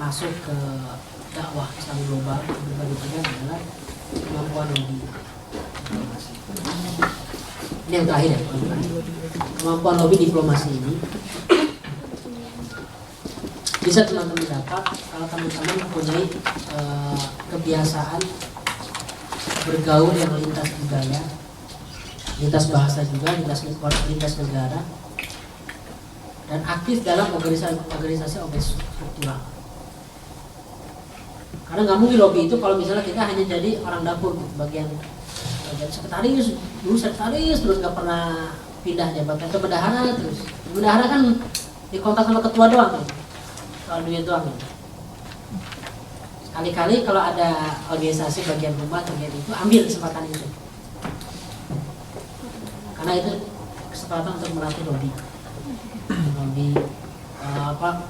masuk ke dakwah Islam global berbagai bidang adalah kemampuan lobby diplomasi. Ini yang terakhir ya, kemampuan lobby diplomasi ini bisa teman-teman dapat kalau teman-teman mempunyai kebiasaan bergaul yang lintas budaya, lintas bahasa juga, lintas negara, dan aktif dalam organisasi struktural. Karena nggak mungkin lobby itu kalau misalnya kita hanya jadi orang dapur, bagian sekretaris, dulu sekretaris terus nggak pernah pindah jabatan ke bendahara terus. Bendahara kan dikontak sama ketua doang kan, soal duit doang kan. Sekali-kali kalau ada organisasi bagian rumah, bagian itu, ambil kesempatan itu. Karena itu kesempatan untuk melatih lobby,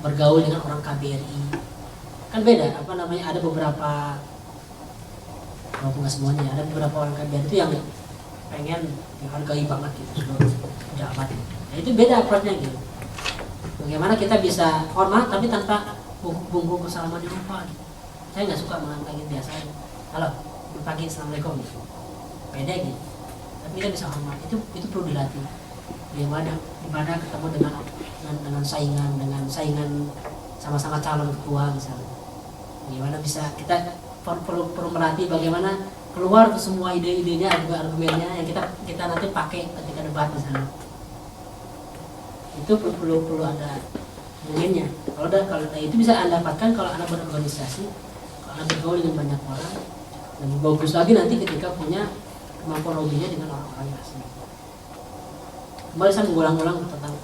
bergaul dengan orang KBRI. Kan beda, ada beberapa, walaupun nggak semuanya, ada beberapa orang KBRI itu yang pengen dihargai banget gitu, jabat. Nah, itu beda approach-nya gitu. Bagaimana kita bisa hormat tapi tanpa bungkuk kesalaman yang lupa gitu. Saya nggak suka mengangkat biasa aja. Halo, pagi, assalamualaikum. Beda gitu. Tapi kita bisa hormat. Itu perlu dilatih. Dimana ketemu dengan saingan sama-sama calon ketua misalnya. Bagaimana bisa kita perlu melatih bagaimana keluar semua ide-idenya, argumennya yang kita nanti pakai ketika debat misalnya. Itu perlu ada momennya. Kalau itu bisa Anda dapatkan kalau Anda berorganisasi. Karena bergaul dengan banyak orang, dan bagus lagi nanti ketika punya kemampuan lobbynya dengan orang-orang asing. Kembali saya mengulang-ulang tentang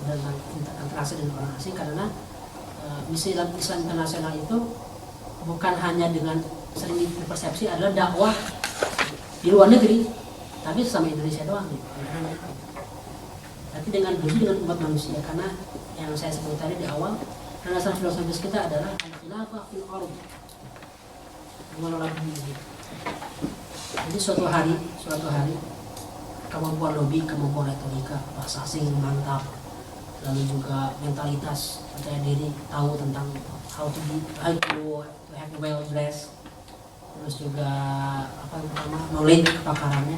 interaksi dengan orang asing karena misi Islam internasional itu bukan hanya dengan sering dipersepsi adalah dakwah di luar negeri, tapi sesama Indonesia doang gitu. Tapi dengan umat manusia, karena yang saya sebut tadi di awal, landasan filosofis kita adalah al-khilafah fil ardh. Mengelola bumi. Jadi suatu hari kemampuan lobby, kemampuan retorika, bahasa asing mantap, lalu juga mentalitas percaya diri, tahu tentang how to have a well dress, terus juga knowledge kepakarannya,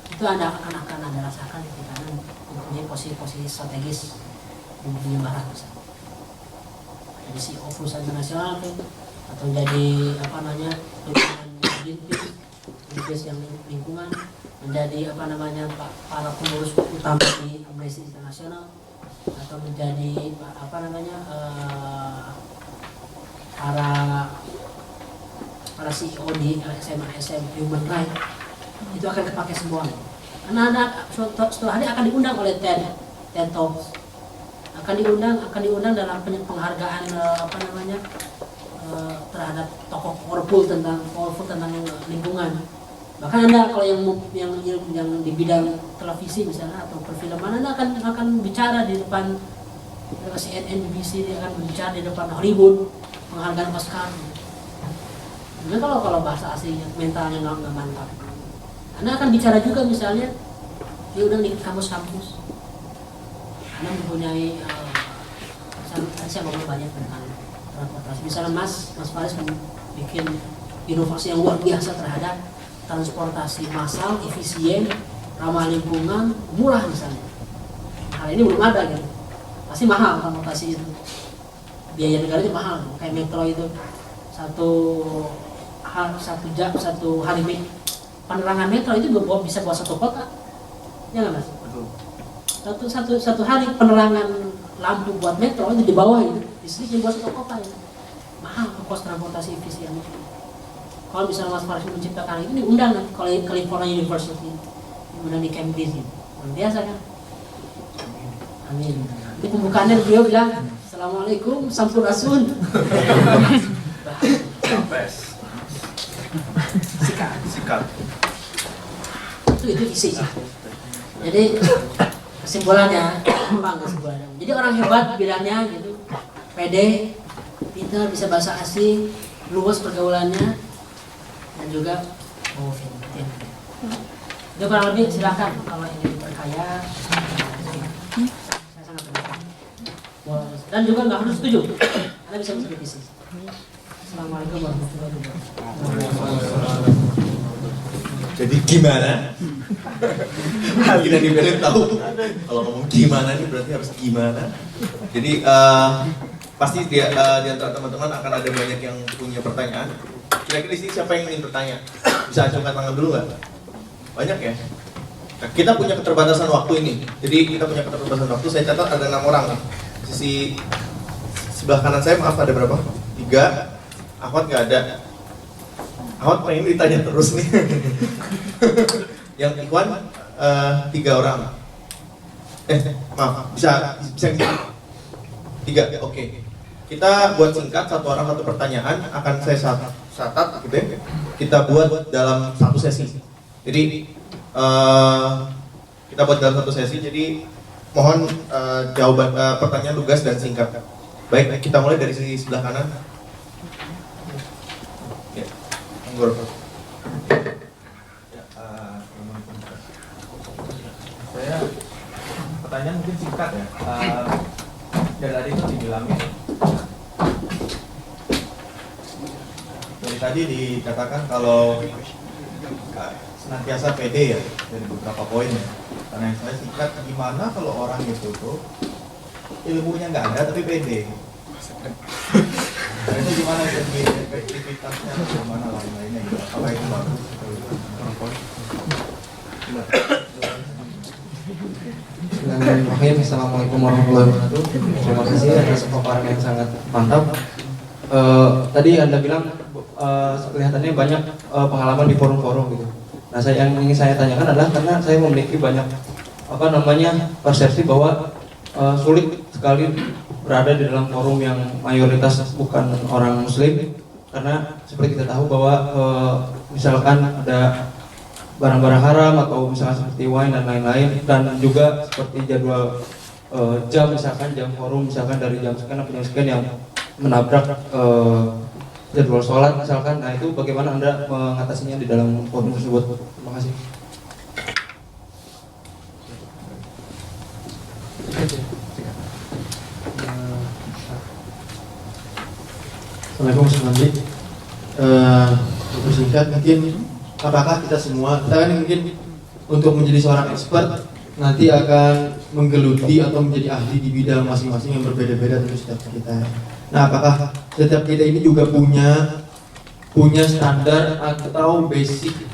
itu akan ada rasakan ketika Anda mempunyai posisi strategis di dunia barat misalnya. Jadi CEO perusahaan internasional atau jadi Greenpeace yang lingkungan, menjadi para pengurus utama di Amnesty International, atau menjadi para CEO di LSM Human Rights, itu akan kepake semua. Anak-anak suatu hari akan diundang oleh TED Talks, akan diundang dalam penghargaan terhadap tokoh powerful tentang lingkungan. Bahkan Anda kalau yang di bidang televisi misalnya atau perfilman, Anda akan bicara di depan CNN, BBC, dia akan berbicara di depan Hollywood, penghargaan Oscar. Nah, kalau bahasa aslinya mentalnya nggak mantap, Anda akan bicara juga misalnya diundang di kampus-kampus. Anda mempunyai saya ngomong banyak tentang transportasi. Misalnya Mas Faris bikin inovasi yang luar biasa terhadap transportasi massal, efisien, ramah lingkungan, murah misalnya. Hal ini belum ada gitu. Pasti mahal transportasi itu. Biaya negara itu mahal. Kayak metro itu satu hari penerangan metro itu bisa buat satu kota. Ya nggak Mas? Betul. Satu hari penerangan lampu buat metro itu di bawah itu listriknya buat satu kota ya. Mahal kos transportasi efisien. Kalau misalnya Mas Faris menciptakan ini diundang nanti kalau California University, diundang di Cambridge gitu. Luar biasa kan? Amin. Di pembukaannya beliau bilang, Assalamualaikum, Sampurasun. Sikat. Itu isi. Jadi kesimpulannya, jadi orang hebat bilangnya gitu, pede, pintar, bisa bahasa asing, luas pergaulannya, dan juga film. Itu kurang lebih, silakan kalau ingin diperkaya. Saya sangat terima. Dan juga nggak harus setuju, Anda bisa mengkritisi. Assalamualaikum warahmatullahi wabarakatuh. Jadi gimana? Kita dibilang tahu. Kalau ngomong gimana nih berarti harus gimana. Jadi pasti di antara teman-teman akan ada banyak yang punya pertanyaan. Kira-kira di sini siapa yang ingin bertanya? Bisa acungkan tangan dulu nggak? Banyak ya? Nah, kita punya keterbatasan waktu ini. Jadi kita punya keterbatasan waktu. Saya catat ada 6 orang nih. Sisi sebelah kanan saya, maaf, ada berapa? 3. Ahmad nggak ada. Ahmad pengen ditanya terus nih. Yang Ikhwan 3 orang. Maaf, bisa 3. Oke. Kita buat singkat, 1 orang 1 pertanyaan akan saya catat gitu ya. Kita buat dalam 1 sesi. Jadi kita buat dalam 1 sesi. Jadi mohon jawaban pertanyaan lugas dan singkat. Baik, kita mulai dari sisi sebelah kanan. Ya, Anggur. Saya pertanyaan mungkin singkat ya. Dari tadi itu dibilangin, dari tadi dikatakan kalau senantiasa pede ya dari beberapa poin ya. Karena yang saya singkat, gimana kalau orang itu tuh ilmunya nggak ada tapi pede? Nah, itu gimana efektivitasnya, gimana lain-lainnya gitu? Apa itu bagus? Bismillahirrahmanirrahim. Assalamualaikum warahmatullahi wabarakatuh. Terima kasih atas paparan yang sangat mantap. Tadi Anda bilang kelihatannya banyak pengalaman di forum-forum gitu. Nah, yang ingin saya tanyakan adalah karena saya memiliki banyak persepsi bahwa sulit sekali berada di dalam forum yang mayoritas bukan orang Muslim, karena seperti kita tahu bahwa misalkan ada barang-barang haram atau misalkan seperti wine dan lain-lain, dan juga seperti jadwal jam, misalkan jam forum misalkan dari jam sekian sampai jam sekian yang menabrak jadwal sholat misalkan. Nah, itu bagaimana Anda mengatasinya di dalam forum tersebut? Terima kasih. Assalamualaikum warahmatullahi wabarakatuh. Singkat mungkin, apakah kita kan mungkin untuk menjadi seorang expert nanti akan menggeluti atau menjadi ahli di bidang masing-masing yang berbeda-beda tentu setiap kita. Nah, apakah setiap kita ini juga punya standar atau basic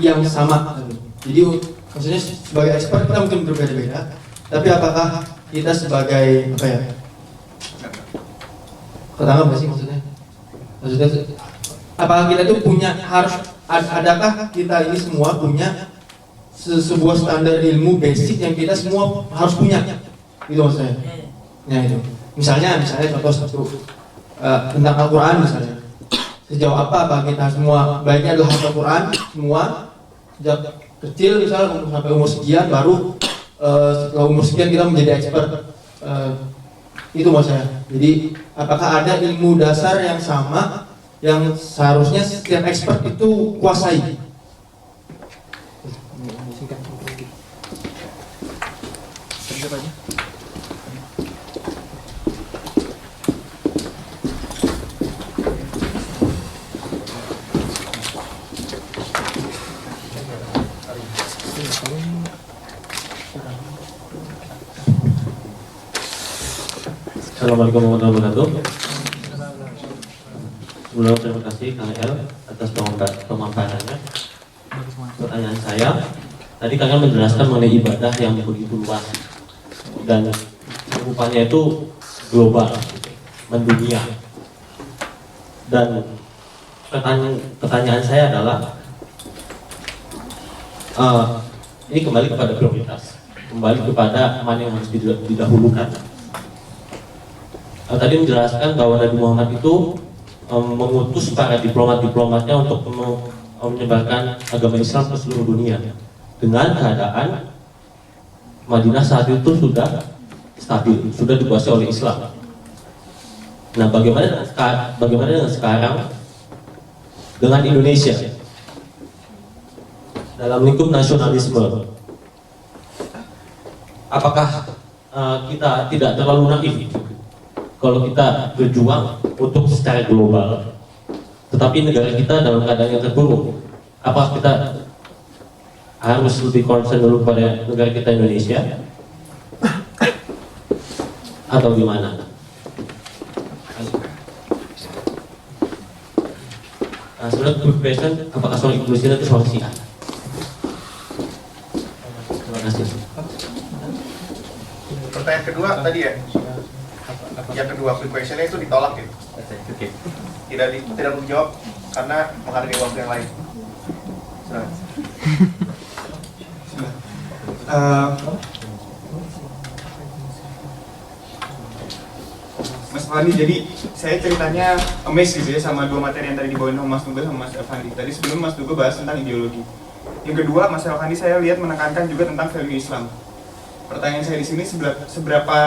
yang sama? Jadi maksudnya sebagai expert kita mungkin berbeda-beda, tapi apakah kita sebagai pertama apa sih maksudnya? Apakah kita itu adakah kita ini semua punya sebuah standar ilmu basic yang kita semua harus punya? Gitu maksudnya. Ya itu. Misalnya contoh satu tentang Al-Quran misalnya. Sejauh apa kita semua baiknya adalah hafal Al-Quran semua sejak kecil misalnya sampai umur sekian, baru setelah umur sekian kita menjadi expert. Itu maksudnya. Jadi apakah ada ilmu dasar yang sama yang seharusnya setiap expert itu kuasai? Assalamualaikum warahmatullahi wabarakatuh. Sebelumnya terima kasih Kang El atas pemaparannya. Pertanyaan saya, tadi Kang El menjelaskan mengenai ibadah yang begitu luas dan rupanya itu global, mendunia. Dan pertanyaan saya adalah, ini kembali kepada prioritas, kembali kepada mana yang harus didahulukan. Tadi menjelaskan bahwa Nabi Muhammad itu mengutus para diplomat-diplomatnya untuk menyebarkan agama Islam ke seluruh dunia dengan keadaan Madinah saat itu sudah stabil, sudah dikuasai oleh Islam. Nah, bagaimana dengan sekarang dengan Indonesia dalam lingkup nasionalisme? Apakah kita tidak terlalu naif kalau kita berjuang untuk secara global, tetapi negara kita dalam keadaan yang terpuruk, apakah kita harus lebih concern dulu pada negara kita Indonesia atau gimana? Nah, sebenarnya good question, apakah soal inklusi itu solusi? Terima kasih. Pertanyaan kedua tadi ya, yang kedua quick questionnya itu ditolak gitu. Tidak perlu jawab karena menghargai waktu yang lain. Silakan. Mas Fandi, jadi saya ceritanya amazed gitu ya sama dua materi yang tadi dibawain sama Mas Nuga sama Mas Elfandi. Tadi sebelum Mas Nuga bahas tentang ideologi. Yang kedua, Mas Elfandi saya lihat menekankan juga tentang value Islam. Pertanyaan saya di sini seberapa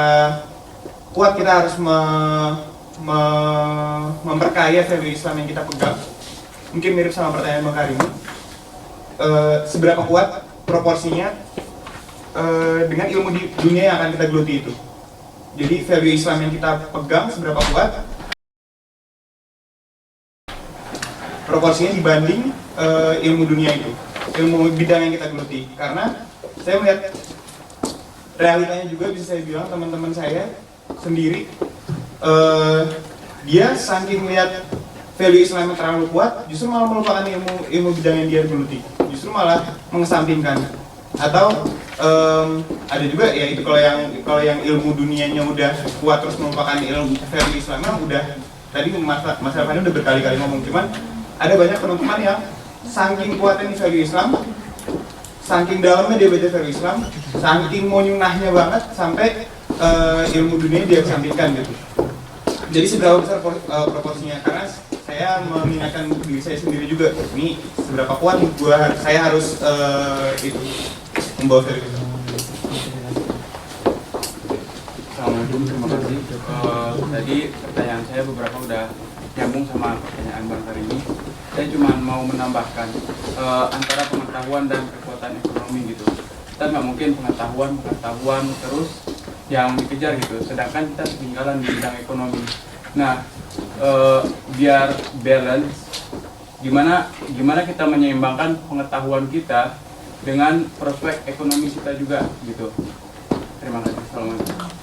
kuat kita harus memperkaya value Islam yang kita pegang. Mungkin mirip sama pertanyaan Bang Karim. Seberapa kuat proporsinya dengan ilmu di dunia yang akan kita geluti itu. Jadi value Islam yang kita pegang seberapa kuat proporsinya dibanding ilmu dunia itu, ilmu bidang yang kita geluti. Karena saya melihat realitanya juga, bisa saya bilang teman-teman saya sendiri, dia saking melihat value Islam yang terlalu kuat, justru malah melupakan ilmu bidang yang dia geluti, justru malah mengesampingkan. Atau ada juga ya itu kalau yang ilmu dunianya udah kuat terus melupakan ilmu value Islamnya, udah tadi Mas Elfani udah berkali-kali ngomong, cuman ada banyak teman-teman yang saking kuatnya di value Islam, saking dalamnya dia baca value Islam, saking mau nyunahnya banget sampai ilmu dunia dia kesampingkan gitu. Jadi seberapa besar proporsinya? Karena saya mengingatkan diri saya sendiri juga, ini seberapa kuat saya harus itu membawa value Islam. Assalamualaikum, terima kasih. Tadi pertanyaan saya beberapa udah nyambung sama pertanyaan Bang Karimi. Saya cuma mau menambahkan antara pengetahuan dan kekuatan ekonomi gitu. Kita nggak mungkin pengetahuan terus yang dikejar gitu, sedangkan kita ketinggalan di bidang ekonomi. Nah, biar balance, gimana kita menyeimbangkan pengetahuan kita dengan prospek ekonomi kita juga gitu. Terima kasih. Assalamualaikum.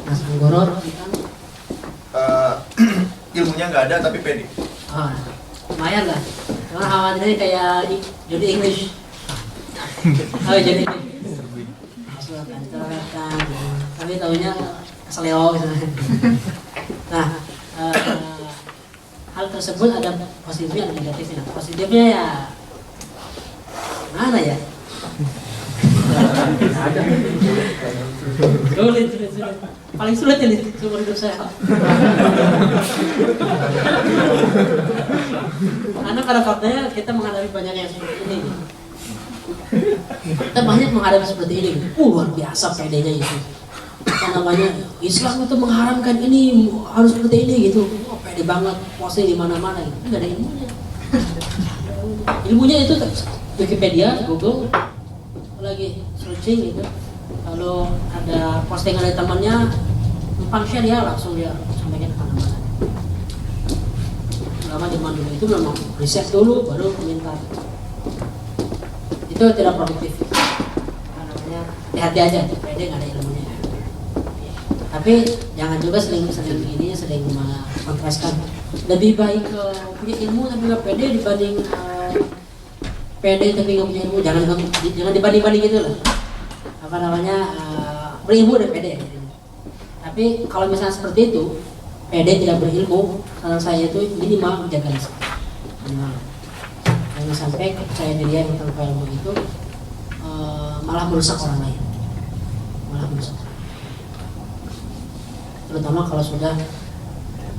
Mas Anggoro, Ilmunya nggak ada tapi pede. lumayan lah. Cuma khawatirnya kayak jadi English. Jadi tapi tahunya keseleo gitu. Nah, hal tersebut ada positifnya dan negatifnya. Positifnya ya mana ya? Sulit. Paling sulit ini seumur hidup saya. Karena pada faktanya kita menghadapi banyak yang seperti ini. Kita banyak menghadapi seperti ini. Luar biasa pedenya itu. Apa namanya? Islam itu mengharamkan ini, harus seperti ini gitu. Oh, pede banget, posting di mana-mana gitu. Enggak ada ilmunya. Ilmunya itu Wikipedia, Google, lagi searching gitu. Kalau ada postingan dari temannya, numpang share ya, langsung dia sampaikan ke mana-mana. Lama zaman dulu itu memang riset dulu, baru komentar. Itu tidak produktif. Namanya hati-hati aja, pede nggak ada ilmunya. Tapi jangan juga sering mengkontraskan. Lebih baik punya ilmu tapi nggak pede dibanding pede tapi nggak punya ilmu. Jangan dibanding gitu lah. Apa namanya, berilmu dan pede. Tapi kalau misalnya seperti itu, pede tidak berilmu, saran saya itu minimal menjaga lisan. Minimal. Jangan sampai kepercayaan diri yang tanpa ilmu itu malah merusak orang lain. Terutama kalau sudah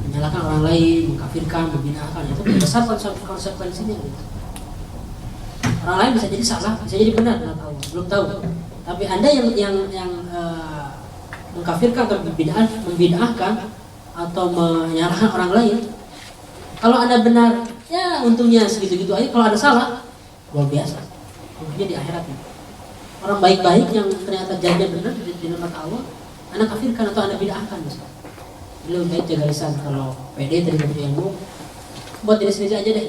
menyalahkan orang lain, mengkafirkan, membid'ahkan, itu besar konsekuensinya. Orang lain bisa jadi salah, bisa jadi benar, belum tahu. Tapi Anda yang mengkafirkan atau membid'ahkan atau menyalahkan orang lain, Kalau Anda benar, ya untungnya segitu-gitu aja. Kalau ada salah, luar biasa. Untungnya di akhirat ya. Orang baik-baik yang ternyata janjinya benar di mata Allah, Anda kafirkan atau Anda bid'ahkan misalnya. Lebih baik jaga lisan. Kalau pede terima ilmu, buat diri sendiri aja deh.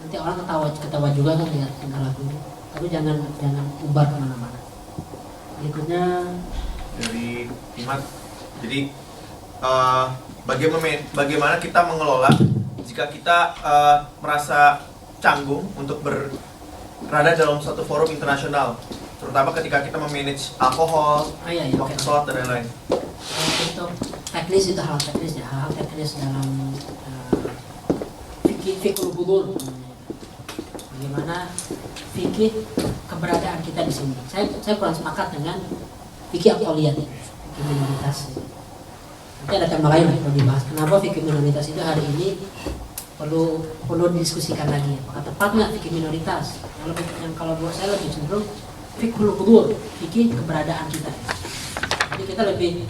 Nanti orang ketawa juga kan lihat tingkah lakunya. Tapi jangan ubar kemana-mana. Berikutnya dari Imat. Jadi bagaimana kita mengelola jika kita merasa canggung untuk berada dalam suatu forum internasional, terutama ketika kita memanage alkohol, waktu sholat dan lain-lain. Untuk teknis itu hal teknis ya, hal teknis dalam fikih hudur. Bagaimana fikih keberadaan kita di sini. Saya kurang sepakat dengan fikih aqliyat, fikih minoritas. Nanti ada tema lain yang perlu dibahas. Kenapa fikih minoritas itu hari ini perlu didiskusikan lagi. Apakah tepat nggak fikih minoritas? Yang kalau buat saya lebih cenderung fikih hudur, fikih keberadaan kita. Jadi kita lebih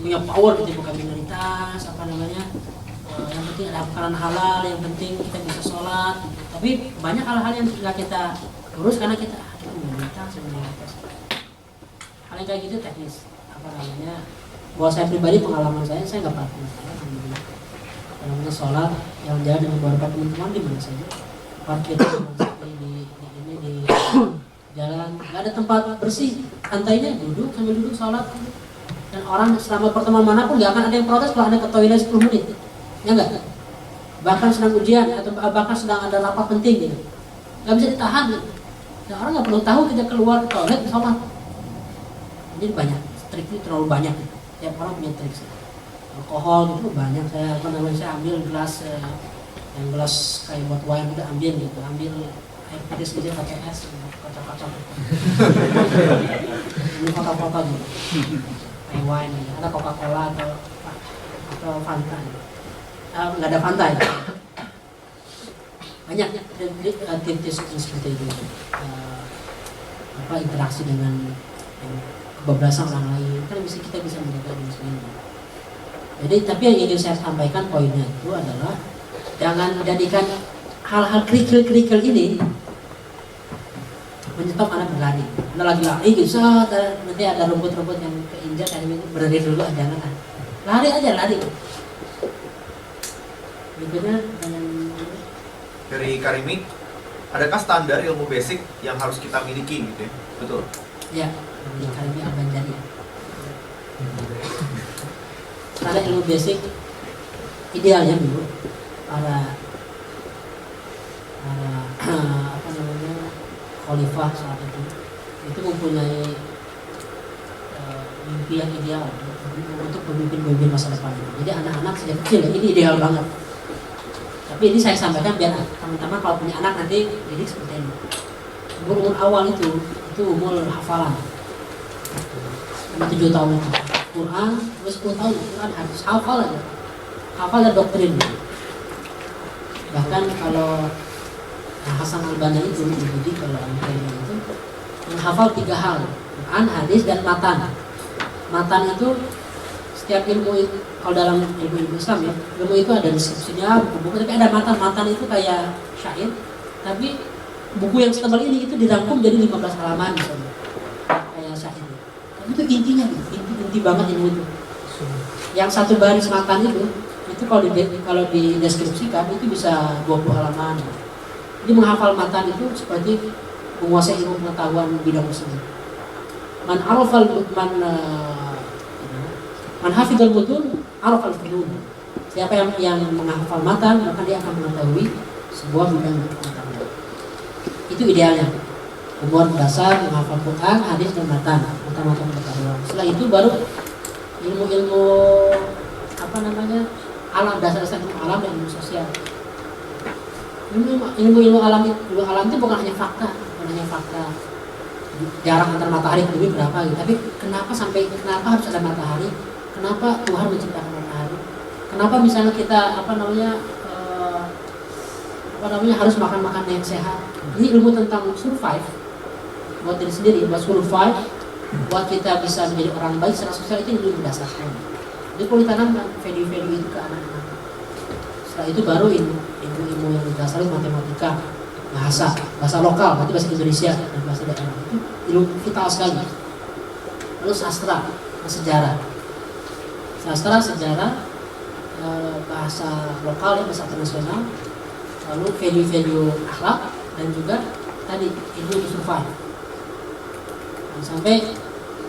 punya power, kita bukan minoritas, yang penting ada makanan halal, yang penting kita bisa sholat. Tapi banyak hal-hal yang nggak kita urus karena kita minoritas. Hal yang kayak gitu teknis. Buat saya pribadi, pengalaman saya nggak pernah masalah. Namanya sholat, jalan-jalan dengan beberapa teman-teman di mana saja, parkir di jalan, nggak ada tempat bersih, pantainya duduk sambil duduk sholat. Dan orang selama pertemuan manapun nggak akan ada yang protes kalau Anda ke toilet 10 menit, ya nggak? Bahkan sedang ujian atau bahkan sedang ada rapat penting gitu, nggak bisa ditahan gitu. Dan orang nggak perlu tahu kita keluar ke toilet sholat. Jadi banyak trik itu, terlalu banyak gitu. Tiap orang punya trik. Alkohol itu banyak, saya ambil gelas yang gelas kayak buat wine udah ambil gitu, ambil air putih saja pakai es, kocok-kocok. Ini Coca-Cola gitu, kayak wine gitu. Ada Coca-Cola atau Fanta. Nggak ada Fanta ya. Banyak tips-tips seperti itu. Interaksi dengan kebablasan orang lain, kan kita bisa menjaga diri sendiri. Jadi, tapi yang ingin saya sampaikan poinnya itu adalah jangan jadikan hal-hal kerikil ini menyetop Anda berlari. Anda lagi lari gitu, nanti ada rumput-rumput yang keinjak, berhenti dulu, jangan. Lari aja, lari. Berikutnya dari Karimi, adakah standar ilmu basic yang harus kita miliki gitu ya? Betul. Ya, dari Karimi Al-Banjari. Standar ilmu basic idealnya dulu para khalifah saat itu mempunyai mimpi yang ideal untuk pemimpin masa depan. Jadi anak-anak sejak kecil ini ideal banget. Tapi ini saya sampaikan biar teman-teman kalau punya anak nanti didik seperti ini. Umur awal itu umur hafalan. 7 tahun itu Quran, terus 10 tahun Quran harus hafal aja. Hafal dan doktrin. Bahkan kalau Hasan Al-Banna itu dididik kalau itu menghafal 3 hal, Quran, hadis, dan matan. Matan itu setiap ilmu itu, kalau dalam ilmu Islam ya, ilmu itu ada deskripsinya, buku-buku, tapi ada matan. Matan itu kayak syair, tapi buku yang setebal ini itu dirangkum jadi 15 halaman misalnya, kayak syair. Tapi itu intinya, inti banget ilmu itu. Yang satu baris matan itu kalau dideskripsikan itu bisa 20 halaman. Jadi menghafal matan itu seperti menguasai ilmu pengetahuan bidang tersebut. Man hafidhal mutun arafal funun. Siapa yang menghafal matan, maka dia akan mengetahui sebuah bidang pengetahuan. Itu idealnya. Umur dasar menghafal Quran, hadis, dan matan pengetahuan. Setelah itu baru ilmu-ilmu alam, dasar-dasar ilmu alam dan ilmu sosial. Ilmu alam itu bukan hanya fakta, jarak antara matahari ke bumi berapa gitu. Tapi kenapa harus ada matahari? Kenapa Tuhan menciptakan matahari? Kenapa misalnya kita harus makan yang sehat? Ini ilmu tentang survive buat diri sendiri, buat survive, buat kita bisa menjadi orang baik secara sosial, itu ilmu dasarnya. Jadi perlu ditanamkan value-value itu ke anak-anak. Setelah itu baru ilmu ilmu yang mendasari matematika, bahasa lokal, berarti bahasa Indonesia dan bahasa daerah, itu ilmu vital sekali. Lalu sastra, sejarah, bahasa lokal ya, bahasa internasional, lalu value akhlak, dan juga tadi ilmu survival. Sampai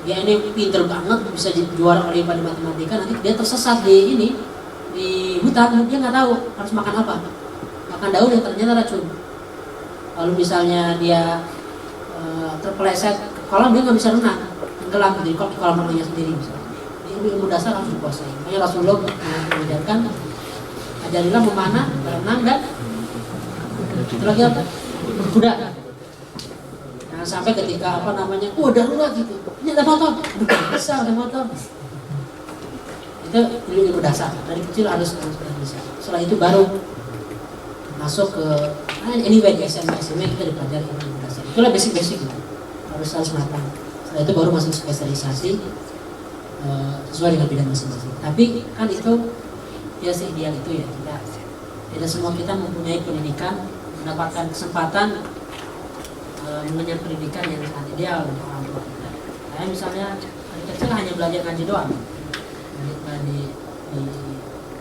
dia ini pinter banget, bisa juara olimpiade matematika, nanti dia tersesat di hutan, dia nggak tahu harus makan apa, makan daun yang ternyata racun. Lalu misalnya dia terpeleset ke kolam, dia nggak bisa renang, tenggelam di kolam renangnya sendiri misalnya. Ilmu dasar harus dikuasai. Makanya Rasulullah mengajarkan, ajarilah memanah, berenang, dan itu lagi apa? Berkuda. Nah, sampai ketika darurat gitu, ini ada motor, besar ada motor. Itu ilmu dasar. Dari kecil harus bisa. Setelah itu baru masuk ke anyway di SMA kita dipelajari ilmu dasar. Itulah basic gitu. Harus matang. Setelah itu baru masuk spesialisasi sesuai dengan bidang masing-masing. Tapi kan itu ya seideal itu ya, tidak semua kita mempunyai pendidikan, mendapatkan kesempatan mengenyam pendidikan yang sangat ideal untuk orang tua kita. Saya misalnya dari kecil hanya belajar ngaji doang, di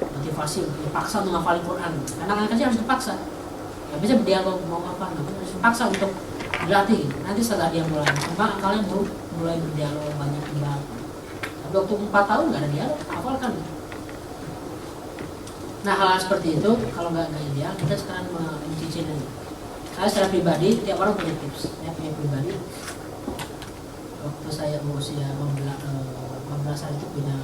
motivasi, dipaksa untuk menghafal Quran. Anak-anak kecil harus dipaksa, nggak bisa berdialog mau apa, harus dipaksa untuk berlatih. Nanti setelah dia mulai akalnya mulai berdialog banyak bilang. Tapi waktu 4 tahun nggak ada dialog, hafalkan. Nah, hal seperti itu kalau nggak ideal, kita sekarang mencicil ini. Saya secara pribadi, tiap orang punya tips. Saya punya pribadi. Waktu saya usia 15 itu punya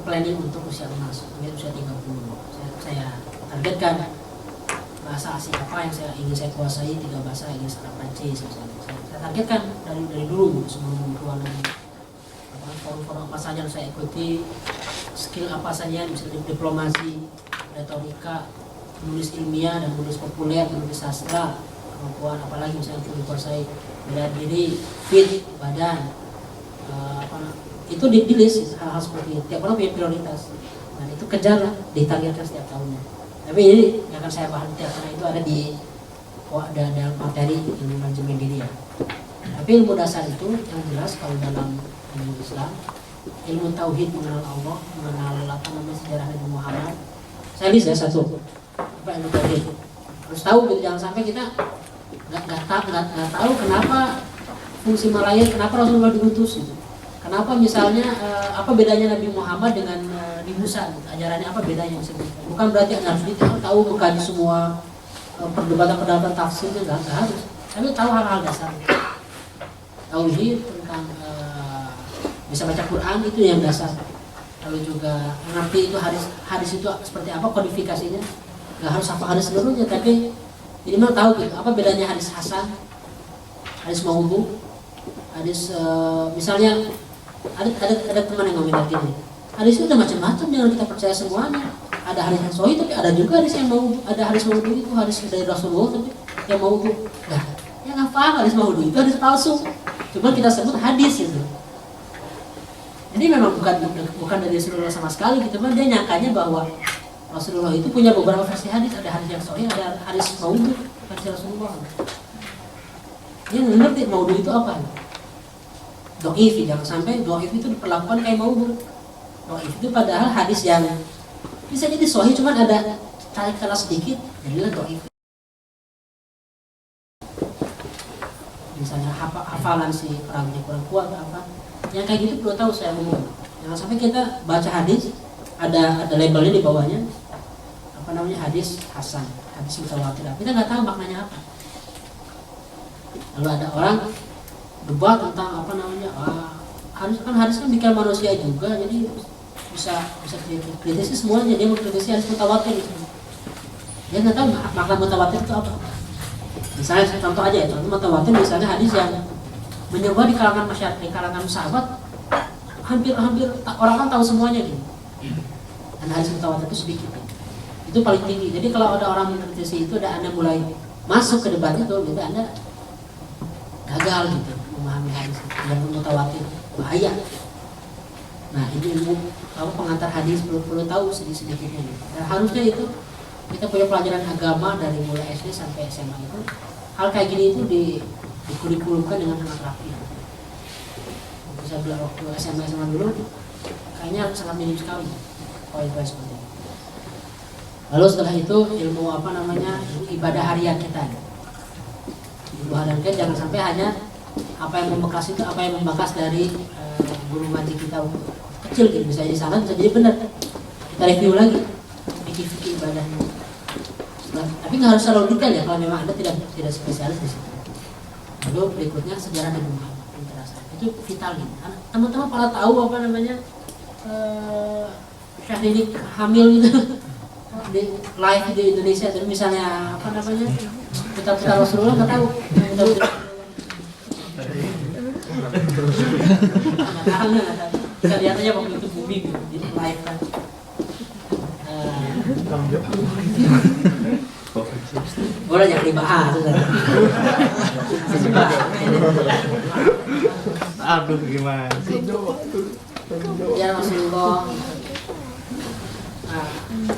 planning untuk usia emas, usia 30. Saya targetkan bahasa asing apa yang ingin saya kuasai, 3 bahasa, Inggris, Arab, Prancis misalnya. Saya targetkan dari dulu sebelum keluar negeri. Forum-forum apa saja yang saya ikuti, skill apa saja, misalnya diplomasi, retorika, menulis ilmiah dan menulis populer, menulis sastra, kemampuan apalagi misalnya untuk dikuasai bela diri, fit, badan, itu di list hal-hal seperti itu. Tiap orang punya prioritas dan itu kejar lah, ditargetkan setiap tahunnya. Tapi ini yang akan saya bahas tiap tahun itu ada dalam materi ilmu manajemen diri ya. Tapi ilmu dasar itu yang jelas kalau dalam ilmu Islam, ilmu tauhid, mengenal Allah, mengenal sejarah Nabi Muhammad. Saya list ya satu, ilmu tauhid. Harus tahu gitu, jangan sampai kita nggak tahu kenapa fungsi melayani, kenapa Rasulullah diutus gitu. Kenapa misalnya apa bedanya Nabi Muhammad dengan Nabi Musa? Ajarannya apa bedanya? Bukan berarti harus tahu mengkaji semua perdebatan tafsirnya, nggak harus. Tapi tahu hal-hal dasar. Tauhid tentang bisa baca Quran itu yang dasar. Lalu juga mengerti itu hadis itu seperti apa kodifikasinya. Nggak harus apa hadis seluruhnya, tapi minimal tahu gitu apa bedanya hadis hasan, hadis maudhu, hadis misalnya ada teman yang ngomong gini, hadis itu ada macam-macam, jangan kita percaya semuanya. Ada hadis yang sahih tapi ada juga hadis yang maudhu, ada hadis maudhu itu hadis dari Rasulullah tapi yang maudhu. Nah, yang nggak paham hadis maudhu itu hadis palsu, cuma kita sebut hadis itu. Jadi memang bukan dari Rasulullah sama sekali, gitu, cuma dia nyangkanya bahwa Rasulullah itu punya beberapa versi hadis, ada hadis yang sahih, ada hadis maudhu versi Rasulullah. Dia nggak ngerti maudhu itu apa. Do'if, jangan sampai do'if itu diperlakukan kayak maudhu. Do'if itu padahal hadis yang bisa jadi sahih, cuma ada tarik salah sedikit, jadilah do'if. Misalnya hafalan si perawinya kurang kuat atau apa, yang kayak gitu perlu tahu saya umum. Jangan sampai kita baca hadis ada labelnya di bawahnya apa namanya hadis hasan, hadis mutawatir, kita nggak tahu maknanya apa. Lalu ada orang debat tentang apa namanya hadis kan bikin manusia juga, jadi bisa kritisi semuanya. Dia mau kritisi hadis mutawatir gitu. Dia nggak tahu makna mutawatir itu apa. Misalnya contoh aja ya, contoh mutawatir misalnya hadis yang menyebar di kalangan masyarakat, di kalangan sahabat, hampir orang kan tahu semuanya gitu. Dan hadis mutawatir itu sedikit ya. Itu paling tinggi. Jadi kalau ada orang mengkritisi itu, Anda mulai masuk ke debat itu, gitu Anda gagal gitu memahami hadis yang mutawatir, bahaya. Nah, ini ilmu pengantar hadis perlu tahu sedikit-sedikitnya gitu. Nah, harusnya itu kita punya pelajaran agama dari mulai SD sampai SMA itu, hal kayak gini itu dikurikulumkan dengan sangat rapi. Bisa bilang waktu SMA dulu kayaknya sangat minim sekali poin-poin seperti itu. Lalu setelah itu ilmu ibadah harian kita. Ilmu harian kita jangan sampai hanya apa yang membekas itu, apa yang membekas dari guru ngaji kita kecil gitu, bisa jadi salah, bisa jadi benar. Kita review lagi fikih ibadahnya. Tapi nggak harus terlalu detail ya kalau memang Anda tidak spesialis di situ. Lalu berikutnya sejarah Nabi Muhammad itu vital gitu. Teman-teman pada tahu Syekh Didik hamil gitu di live di Indonesia, dan misalnya putar Rasulullah nggak tahu. Kita lihat aja waktu itu bumi gitu, di live kan. Boleh jangan dibahas. Aduh gimana sih? Ya Rasulullah.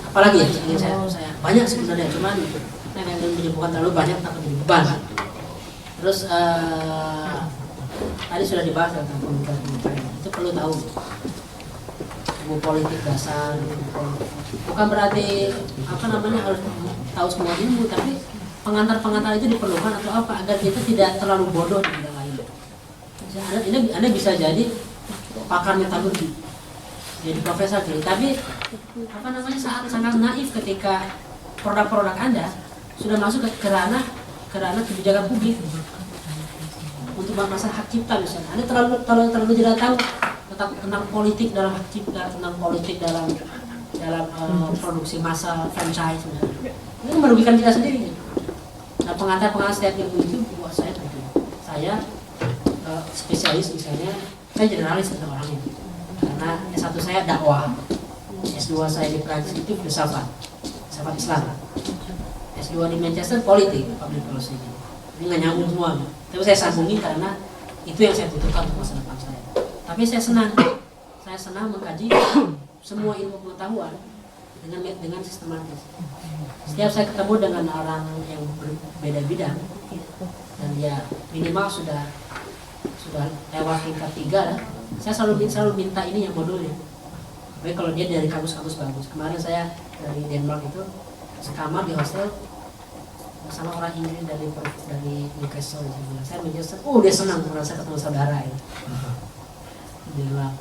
Apalagi ya ingin saya banyak sebenarnya, cuman saya ingin menyebutkan terlalu banyak takut jadi beban. Terus tadi sudah dibahas tentang pemikiran itu perlu tahu ilmu politik dasar, bukan berarti harus tahu semua ilmu, tapi pengantar itu diperlukan atau apa agar kita tidak terlalu bodoh di bidang lain. Anda bisa jadi pakar metalurgi, jadi profesor jadi, tapi sangat naif ketika produk-produk Anda sudah masuk ke ranah kebijakan publik untuk masalah hak cipta misalnya. Anda terlalu tidak tahu tentang politik dalam hak cipta, tentang politik dalam produksi massal franchise misalnya. Ini merugikan kita sendiri. Nah, pengantar setiap ilmu itu buat saya penting. Saya spesialis misalnya, saya generalis tentang orang ini. Karena S1 saya dakwah, S2 saya di Prancis itu filsafat Islam, S2 di Manchester politik, public policy. Ini nggak nyambung semua, tapi saya sambungin karena itu yang saya butuhkan untuk masa depan saya. Tapi saya senang mengkaji semua ilmu pengetahuan dengan sistematis. Setiap saya ketemu dengan orang yang berbeda bidang dan dia minimal sudah lewat tingkat 3 lah, saya selalu minta ini yang modulnya. Tapi kalau dia dari kampus-kampus bagus. Kemarin saya dari Denmark itu sekamar di hostel sama orang Inggris dari Newcastle. Saya menjelaskan, dia senang merasa ketemu saudara ya. Bilang,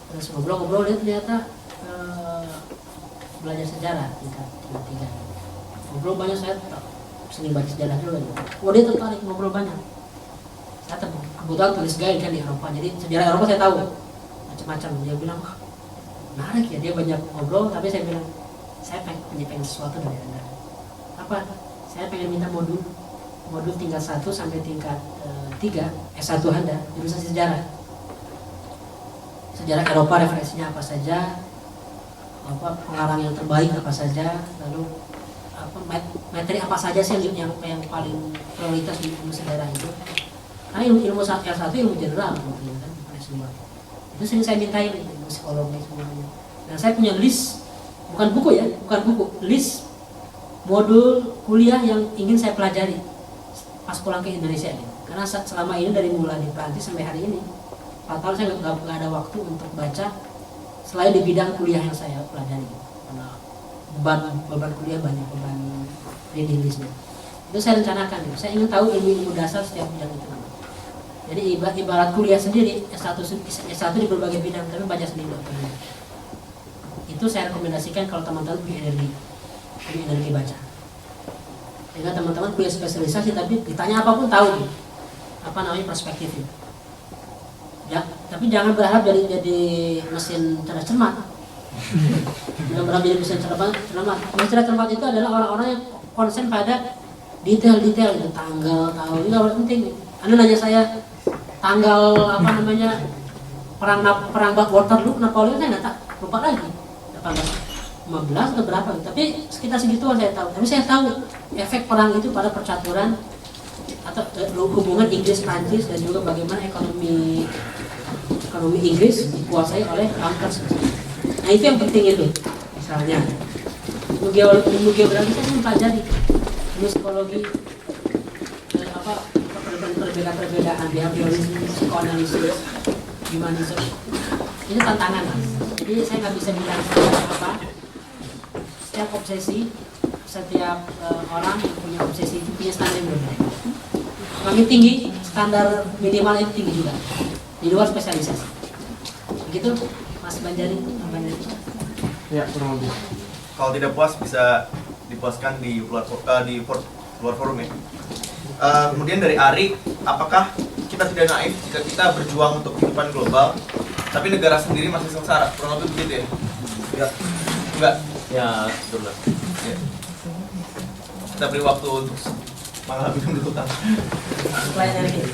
terus ngobrol dia ternyata belajar sejarah tingkat 3. Ngobrol banyak, saya sering baca sejarah juga. Dia tertarik ngobrol banyak. Saya kebetulan tulis guide kan di Eropa, jadi sejarah Eropa saya tahu macam-macam. Dia bilang, menarik ya, dia banyak ngobrol. Tapi saya bilang, saya pengen sesuatu dari Anda. Apa? Saya pengen minta modul tingkat 1 sampai tingkat 3 S1 Anda jurusan sejarah Eropa, referensinya apa saja, pengarang yang terbaik apa saja, lalu materi apa saja sih yang paling prioritas di ilmu sejarah itu. Karena ilmu S1 ilmu general gitu kan, semua itu sering saya mintain ilmu psikologi semuanya. Dan saya punya list, bukan buku, list modul kuliah yang ingin saya pelajari pas pulang ke Indonesia gitu. Karena selama ini dari mulai di Prancis sampai hari ini 4 tahun saya nggak ada waktu untuk baca selain di bidang kuliah yang saya pelajari gitu. Karena beban kuliah banyak, beban reading listnya. Itu saya rencanakan gitu. Saya ingin tahu ilmu dasar setiap bidang itu. Jadi ibarat kuliah sendiri, S1 di berbagai bidang, tapi baca sendiri dokternya. Itu saya rekomendasikan kalau teman-teman punya energi baca. Sehingga teman-teman punya spesialisasi, tapi ditanya apapun tahu gitu. Perspektifnya. Ya, tapi jangan berharap jadi mesin cerdas cermat. Jangan berharap jadi mesin cerdas cermat. Mesin cerdas cermat itu adalah orang-orang yang konsen pada detail-detail gitu, tanggal, tahun, itu hal penting. Anda nanya saya tanggal perang Waterloo Napoleon, saya nggak tahu, lupa lagi 15 atau berapa, tapi sekitar segituan saya tahu. Tapi saya tahu efek perang itu pada percaturan atau hubungan Inggris-Prancis, dan juga bagaimana ekonomi Inggris dikuasai oleh Flanders. Nah itu yang penting itu. Misalnya ilmu geografi saya mempelajari ilmu psikologi, perbedaan behavioris, psikoanalisis, humanisme. Ini tantangan, Mas. Jadi saya nggak bisa bilang apa. Setiap obsesi, setiap orang yang punya obsesi itu punya standar yang berbeda. Semakin tinggi, standar minimal itu tinggi juga. Di luar spesialisasi. Begitu, Mas Banjari. Ya, kurang lebih. Kalau tidak puas bisa dipuaskan di luar forum ya. Kemudian dari Ari, apakah kita tidak naif jika kita berjuang untuk kehidupan global, tapi negara sendiri masih sengsara? Kurang lebih begitu ya? Enggak. Ya, betul. Ya. Kita beri waktu untuk malah minum dulu kan. Selain dari ini.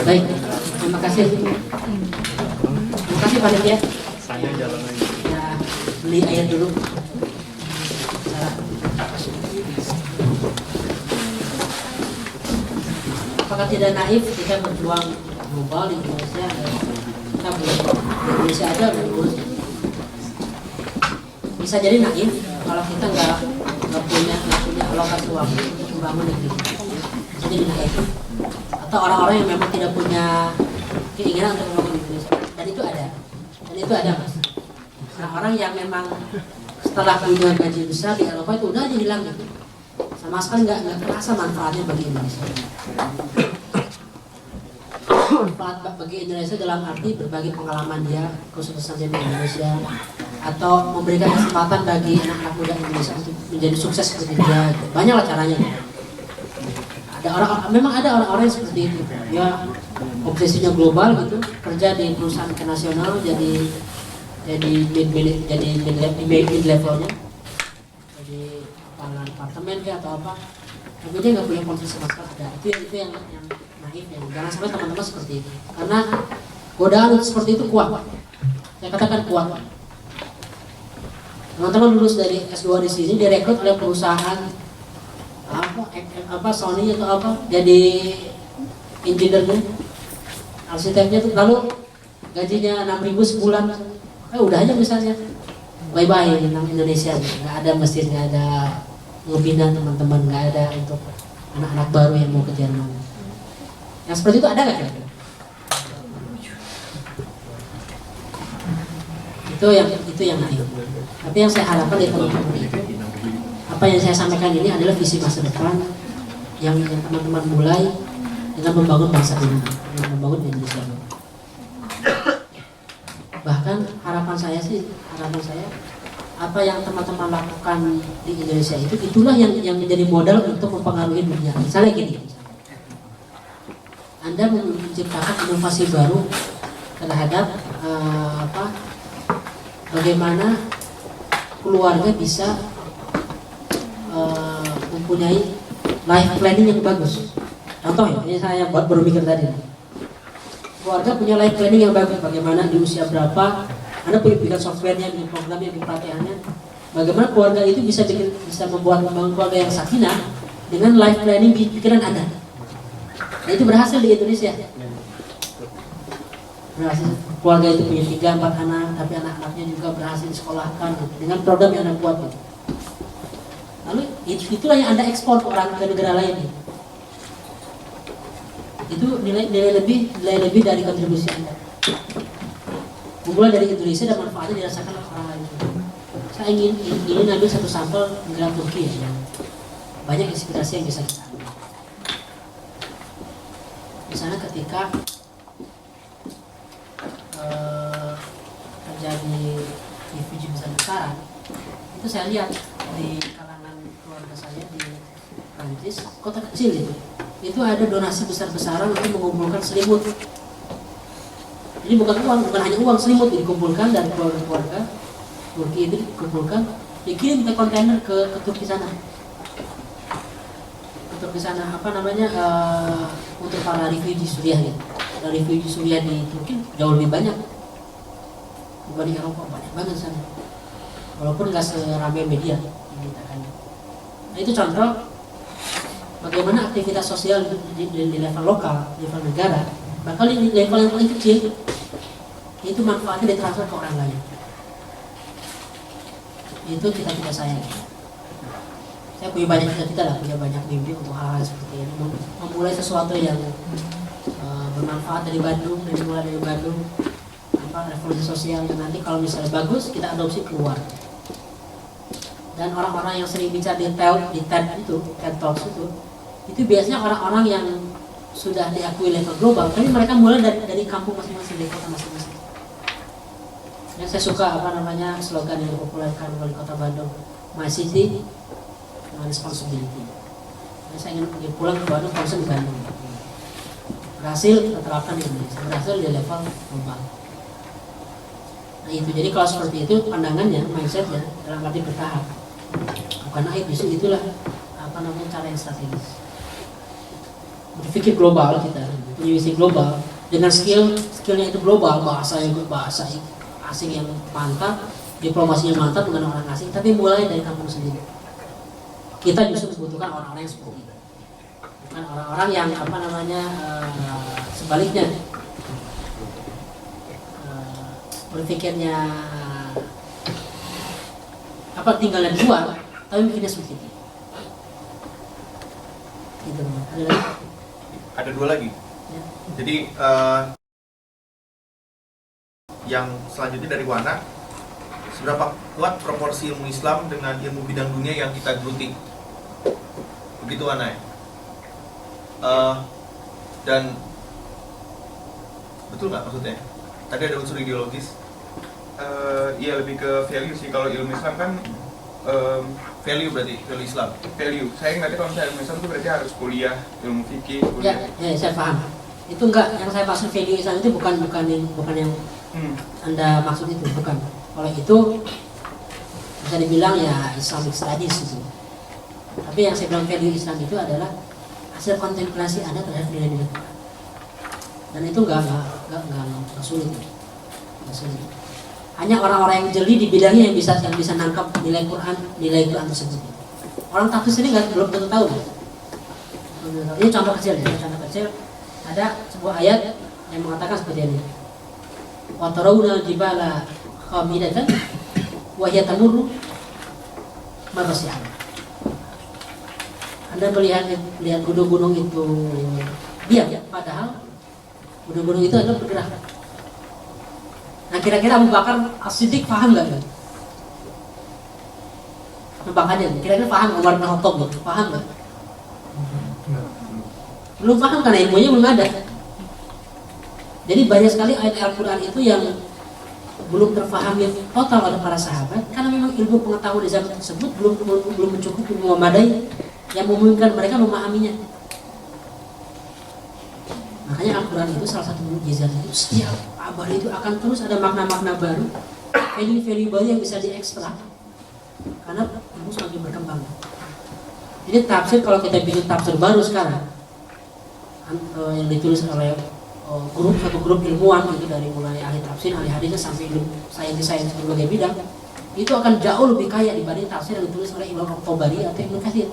Baik, terima kasih. Terima kasih panitia. Saya jalan lagi. Ya, beli air dulu. Salah. Apakah tidak naif ketika berjuang global di Indonesia? Kita boleh di Indonesia aja berurus. Bisa jadi naif kalau kita nggak punya alokasi waktu untuk membangun negeri. Bisa jadi naif. Atau orang-orang yang memang tidak punya keinginan untuk membangun Indonesia, dan itu ada Mas. Nah, orang yang memang setelah punya gaji besar di Eropa itu udah aja hilang gitu, sama sekali nggak terasa manfaatnya bagi Indonesia. Manfaat bagi Indonesia dalam arti berbagi pengalaman dia khususnya di Indonesia, atau memberikan kesempatan bagi anak-anak muda Indonesia untuk menjadi sukses seperti dia. Banyak lah caranya. Memang ada orang-orang yang seperti itu, ya obsesinya global gitu, kerja di perusahaan internasional, jadi mid levelnya, jadi kepala departemen kayak atau apa, tapi dia nggak punya konflik sama sekali. Ada itu yang naif, yang jangan sampai teman-teman seperti itu, karena godaan seperti itu kuat. Saya katakan kuat. Teman-teman lulus dari S2 di sini direkrut oleh perusahaan apa Sony atau apa, jadi engineer-nya, arsiteknya tuh, lalu gajinya 6.000 sebulan, udah aja misalnya, bye-bye tentang Indonesia, nggak ada mesin, nggak ada ngebina teman-teman, nggak ada untuk anak-anak baru yang mau ke Jerman. Yang seperti itu ada nggak kira-kira? Itu yang naik. Tapi yang saya harapkan dari teman-teman itu, apa yang saya sampaikan ini adalah visi masa depan yang teman-teman mulai dengan membangun bangsa ini, dengan membangun Indonesia. Bahkan harapan saya apa yang teman-teman lakukan di Indonesia itulah yang menjadi modal untuk mempengaruhi dunia. Misalnya gini, Anda menciptakan inovasi baru terhadap bagaimana keluarga bisa mempunyai life planning yang bagus. Contoh ya, ini saya baru mikir tadi. Keluarga punya life planning yang bagus. Bagaimana di usia berapa Anda bikin softwarenya, bikin programnya, bikin pelatihannya. Bagaimana keluarga itu bisa membangun keluarga yang sakinah dengan life planning di pikiran Anda. Nah, itu berhasil di Indonesia. Berhasil. Keluarga itu punya 3-4 anak, tapi anak-anaknya juga berhasil disekolahkan dengan program yang Anda buat. Lalu itulah yang Anda ekspor ke negara lain. Itu nilai lebih dari kontribusi Anda. Mulai dari Indonesia dan manfaatnya dirasakan oleh orang lain. Saya ingin ambil satu sampel negara Turki ya. Banyak inspirasi yang bisa kita ambil. Misalnya ketika terjadi refugee besar-besaran, itu saya lihat di kalangan keluarga saya di Prancis, kota kecil itu ada donasi besar-besaran untuk mengumpulkan selimut. Jadi bukan hanya uang, selimut dikumpulkan dari keluarga Turki, itu dikumpulkan, dikirim ke kontainer ke Turki sana. untuk di sana untuk para refugee Suriah ya. Dan refugee Suriah di Turki jauh lebih banyak dibanding Eropa, banyak banget sana. Walaupun nggak seramai media diberitakan. Nah itu contoh bagaimana aktivitas sosial di level lokal, level negara, bahkan di level yang paling kecil itu manfaatnya ditransfer ke orang lain. Itu kita tidak sayang. Saya punya banyak cita-cita punya banyak mimpi untuk hal-hal seperti ini, memulai sesuatu yang bermanfaat dimulai dari Bandung, revolusi sosial yang nanti kalau misalnya bagus kita adopsi keluar. Dan orang-orang yang sering bicara di TED Talks itu biasanya orang-orang yang sudah diakui level global, tapi mereka mulai dari kampung masing-masing, dari kota masing-masing. Dan saya suka slogan yang dipopulerkan wali kota Bandung, My City, My Responsibility. Dan saya ingin pulang ke Bandung, concern di Bandung. Berhasil kita terapkan di Indonesia, berhasil di level global. Nah itu, jadi kalau seperti itu pandangannya, mindsetnya dalam arti bertahap. Bukan naik, justru itulah cara yang strategis. Berpikir global kita, punya visi global dengan skillnya itu global, bahasa asing yang mantap, diplomasinya mantap dengan orang asing, tapi mulai dari kampung sendiri. Kita justru membutuhkan orang-orang yang seperti itu, bukan orang-orang yang sebaliknya berpikirnya tinggalnya di luar, tapi bikinnya seperti itu. Gitu, ada lagi? Ada dua lagi. Ya. Jadi yang selanjutnya dari Wana, seberapa kuat proporsi ilmu Islam dengan ilmu bidang dunia yang kita geluti? Begitu Wana ya? Dan betul nggak maksudnya? Tadi ada unsur ideologis. Iya lebih ke value sih. Kalau ilmu Islam kan Value berarti, value Islam. value. Saya ngerti kalau misalnya ilmu Islam itu berarti harus kuliah ilmu fikih, Ya, kuliah. saya paham. Itu enggak, yang saya maksud value Islam itu bukan yang Anda maksud itu, bukan. Kalau itu bisa dibilang ya Islamic studies itu. Tapi yang saya bilang value Islam itu adalah hasil kontemplasi Anda terhadap nilai-nilai Quran. Dan itu enggak sulit. Enggak sulit. Hanya orang-orang yang jeli di bidangnya yang bisa nangkap nilai Quran tersebut. Orang tafsir ini belum tentu tahu. Ini contoh kecil ya, ada sebuah ayat yang mengatakan seperti ini. Wa tarawna al-jibala khamidatan wa hiya tamurru marra sihab. Anda melihat gunung-gunung itu diam, padahal gunung-gunung itu adalah bergerak. Nah kira-kira Abu Bakar As-Siddiq paham nggak? Tebakannya, kira-kira paham Umar bin Khattab gitu, paham nggak? Belum paham karena ilmunya belum ada. Jadi banyak sekali ayat Al-Quran itu yang belum terpahami total oleh para sahabat karena memang ilmu pengetahuan di zaman tersebut belum mencukupi, belum memadai yang memungkinkan mereka memahaminya. Makanya Al-Quran itu salah satu mukjizat itu, setiap abad itu akan terus ada makna-makna baru, value-value baru yang bisa diekstrak karena ilmu semakin berkembang. Jadi tafsir, kalau kita bikin tafsir baru sekarang yang ditulis oleh satu grup ilmuwan itu, dari mulai ahli tafsir, ahli hadisnya sampai saintis berbagai bidang, itu akan jauh lebih kaya dibanding tafsir yang ditulis oleh Imam At-Tabari atau Ibnu Katsir.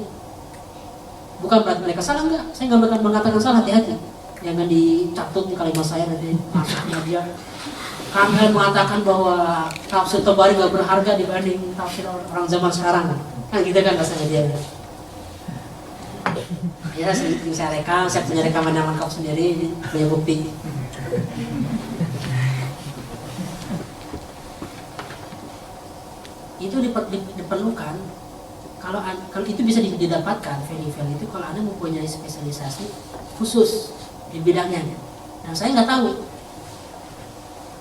Bukan berarti mereka salah, enggak. Saya nggak mengatakan salah, hati-hati. Jangan dicatut di kalimat saya nanti maksudnya dia. Kalian mengatakan bahwa tafsir Tabari nggak berharga dibanding tafsir orang zaman sekarang. Kan gitu kan rasanya dia. Ya, saya rekam, saya punya rekaman yang lengkap sendiri, punya bukti. Itu diperlukan. Kalau itu bisa didapatkan value itu kalau Anda mempunyai spesialisasi khusus di bidangnya. Nah, saya nggak tahu.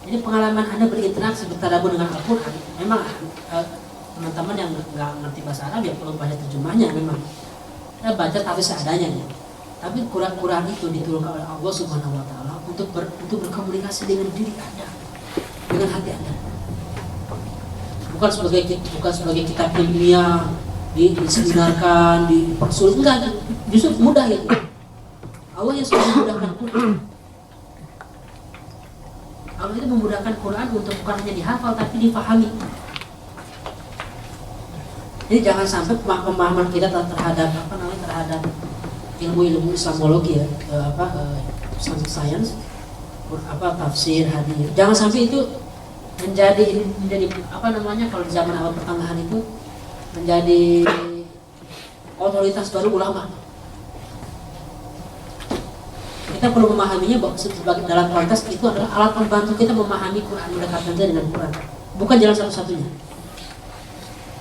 Jadi pengalaman Anda berinteraksi, bertadabur dengan Al-Quran, memang teman-teman yang nggak ngerti bahasa Arab ya perlu baca terjemahnya memang. Kita baca tapi seadanya ya. Tapi Quran itu diturunkan oleh Allah Subhanahu Wa Taala untuk berkomunikasi dengan diri Anda, dengan hati Anda. Bukan sebagai kitab ilmiah diseminarkan, dipersulit, enggak, justru mudah gitu. Allah yang sudah memudahkan Quran. Allah itu memudahkan Quran untuk bukan hanya dihafal tapi difahami. Jadi jangan sampai pemahaman kita terhadap terhadap ilmu-ilmu Islamologi ya, science, tafsir, hadis. Jangan sampai itu menjadi kalau di zaman awal pertengahan itu menjadi otoritas baru ulama. Kita perlu memahaminya bahwa sebagai dalam konteks itu adalah alat membantu kita memahami Quran, mendekatkan diri dengan Quran. Bukan jalan satu-satunya.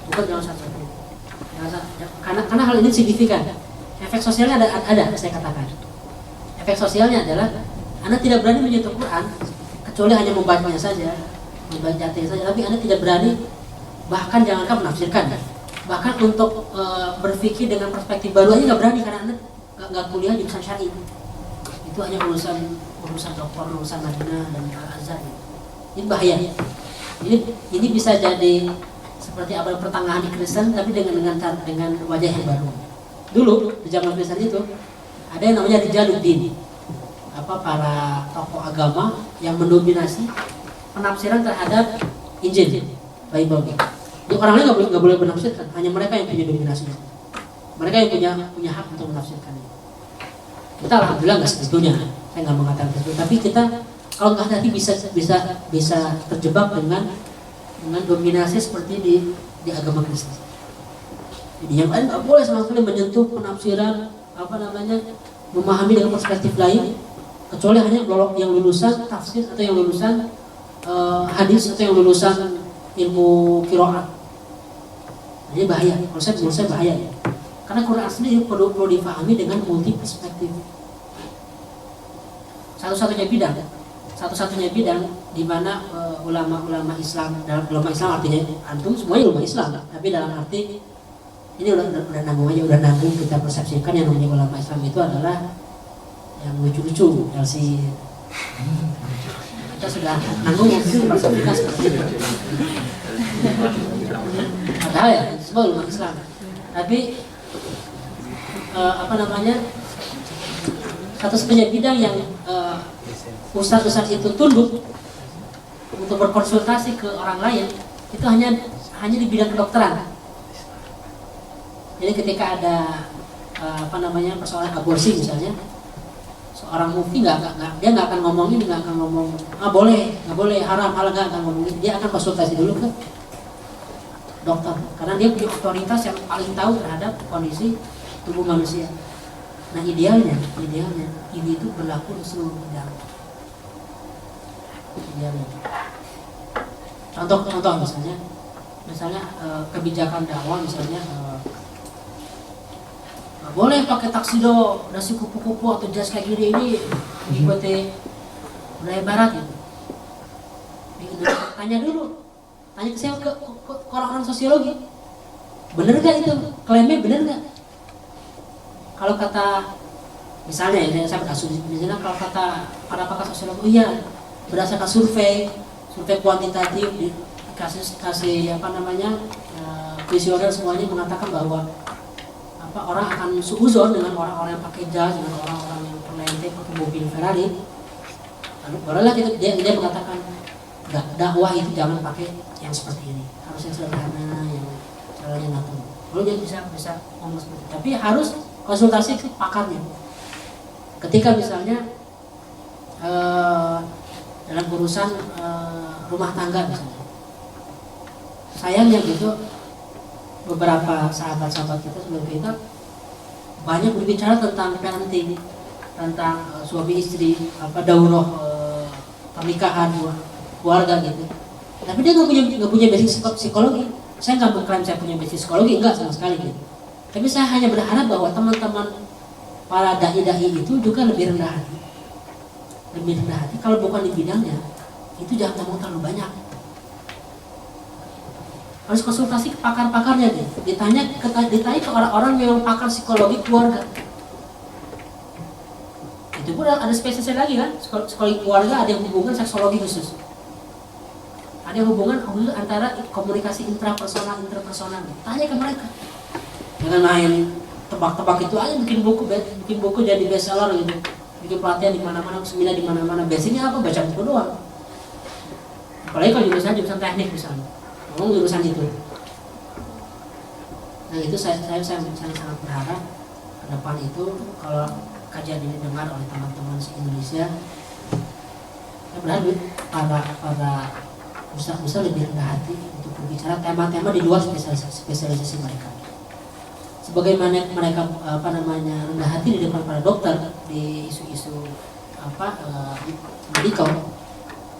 Bukan jalan satu-satunya. Karena hal ini signifikan. Efek sosialnya ada saya katakan. Efek sosialnya adalah Anda tidak berani menyentuh Quran kecuali hanya membacanya saja, membacanya saja, tapi Anda tidak berani bahkan jangankan menafsirkan. Bahkan untuk berpikir dengan perspektif baru aja nggak berani karena Anda nggak kuliah jurusan syar'i. Itu hanya urusan doktor, urusan Madinah dan Al-Azhar. Ini bahaya. Ini bisa jadi seperti abad pertengahan di Kristen tapi dengan wajah yang baru. Dulu di zaman Kristen itu ada yang namanya Rijaluddin, para tokoh agama yang mendominasi penafsiran terhadap Injil, Bible. Jadi orang lain nggak boleh menafsirkan, hanya mereka yang punya dominasinya. Mereka yang punya hak untuk menafsirkannya. Kita alhamdulillah nggak sebetulnya, saya nggak mengatakan itu, tapi kita kalau nggak hati bisa terjebak dengan dominasi seperti di agama Kristen. Jadi yang lain nggak boleh sama sekali menyentuh penafsiran memahami dengan perspektif lain kecuali hanya yang lulusan tafsir atau yang lulusan hadis atau yang lulusan ilmu qiraat. Jadi bahaya, menurut saya bahaya ya. Karena Quran sendiri perlu difahami dengan multi perspektif. Satu-satunya bidang di mana ulama Islam, dalam ulama Islam artinya antum semuanya ulama Islam, tapi dalam arti ini udah nanggung kita persepsikan yang namanya ulama Islam itu adalah yang lucu-lucu, LC. Kita sudah nanggung persepsikan seperti itu. Padahal ya semua ulama Islam, tapi satu-satunya bidang yang ustaz-ustaz itu tunduk untuk berkonsultasi ke orang lain itu hanya di bidang kedokteran. Jadi ketika ada persoalan aborsi misalnya, seorang mufti dia nggak akan ngomong nggak boleh haram halal, nggak akan ngomongin, dia akan konsultasi dulu ke dokter karena dia punya otoritas yang paling tahu terhadap kondisi tubuh manusia. Nah idealnya ini itu berlaku di seluruh bidang. Idealnya. Contoh misalnya kebijakan dakwah misalnya boleh pakai taksido, nasi kupu-kupu atau jas kayak gini ini mengikuti budaya barat gitu. Tanya ke saya ke orang-orang sosiologi, bener nggak itu klaimnya, bener nggak? Kalau kata misalnya ya saya kasus misalnya kalau kata para pakar sosiologi, oh iya berdasarkan survei kuantitatif kasih kuesioner semuanya mengatakan bahwa orang akan suuzon dengan orang-orang yang pakai jas, dengan orang-orang yang perlente pakai mobil Ferrari. Lalu barulah dia mengatakan dakwah itu jangan pakai yang seperti ini, harus yang sederhana, yang caranya ngatur. Lalu dia bisa ngomong seperti itu. Tapi harus konsultasi ke pakarnya. Ketika misalnya dalam urusan rumah tangga misalnya, sayangnya gitu beberapa sahabat-sahabat kita sebelum kita banyak berbicara tentang parenting, tentang suami istri, daurah pernikahan, keluarga gitu. Tapi dia nggak punya basic psikologi. Saya nggak mengklaim saya punya basic psikologi, enggak sama sekali gitu. Tapi saya hanya berharap bahwa teman-teman para dai-dai itu juga lebih rendah hati. Kalau bukan di bidangnya, itu jangan ngomong terlalu banyak. Harus konsultasi ke pakar-pakarnya nih. Ditanya ke orang-orang yang pakar psikologi keluarga. Itu pun ada spesiesnya lagi kan, psikologi keluarga ada yang hubungan seksologi khusus. Ada hubungan antara komunikasi interpersonal. Tanya ke mereka. Jangan main tebak-tebak itu aja, bikin buku jadi bestseller gitu, bikin pelatihan di mana-mana, seminar di mana-mana. Basicnya apa? Baca buku doang. Apalagi kalau jurusan teknik misalnya, ngomong jurusan itu. Nah itu saya sangat berharap ke depan itu kalau kajian ini dengar oleh teman-teman se-Indonesia, saya berharap para ustaz lebih rendah hati untuk berbicara tema-tema di luar spesialisasi mereka. Sebagaimana mereka rendah hati di depan para dokter di isu-isu medical,